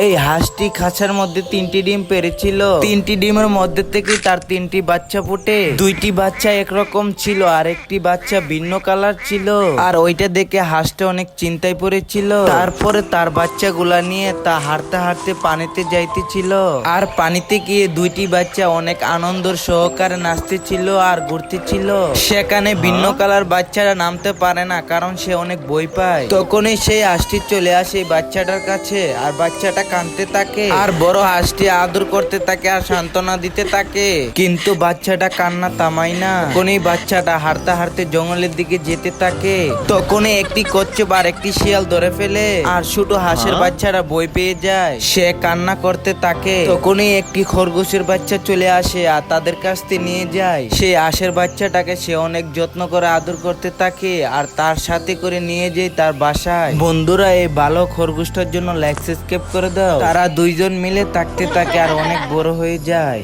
এই হাঁসটি খাঁচার মধ্যে 3টি ডিম পেড়েছিল। 3টি ডিমের মধ্যে থেকে তার 3টি বাচ্চা ফুটে। 2টি বাচ্চা একরকম ছিল আর একটি বাচ্চা ভিন্ন কালার ছিল। আর ওইটা দেখে হাঁসটা অনেক চিন্তায় পড়েছিল। তারপরে তার বাচ্চাগুলা নিয়ে তা হাঁটতে হাঁটতে পানিতে যাইতেছিল। আর পানিতে গিয়ে 2টি বাচ্চা অনেক আনন্দের সহকারে নাচতেছিল আর ঘুরতেছিল। সেখানে ভিন্ন কালার বাচ্চারা নামতে পারে না, কারণ সে অনেক ভয় পায়। তখনই সেই হাঁসটি চলে আসে বাচ্চাটার কাছে, আর বাচ্চাটা কাঁদতে থাকে। আর বড় হাঁসটি আদর করতে থাকে আর সান্ত্বনা দিতে থাকে, কিন্তু বাচ্চাটা কান্না থামায় না। তখনই বাচ্চাটা হাঁটতে হাঁটতে জঙ্গলের দিকে যেতে থাকে। তখনই একটি কচ্ছপ আর একটি শিয়াল ধরে ফেলে, আর ছোট হাঁসের বাচ্চারা ভয় পেয়ে যায়। সে কান্না করতে থাকে। তখনই একটি খরগোশের বাচ্চা চলে আসে আর তাদের কাছ থেকে নিয়ে যায়। সেই হাঁসের বাচ্চাটাকে সে অনেক যত্ন করে আদর করতে থাকে আর তার সাথে করে নিয়ে যায় তার বাসায়। বন্ধুরা, এই ভালো খরগোশটার জন্য লাইক সাবস্ক্রাইব করে দাও। তারা দুইজন মিলে থাকতে থাকে আর অনেক বড় হয়ে যায়।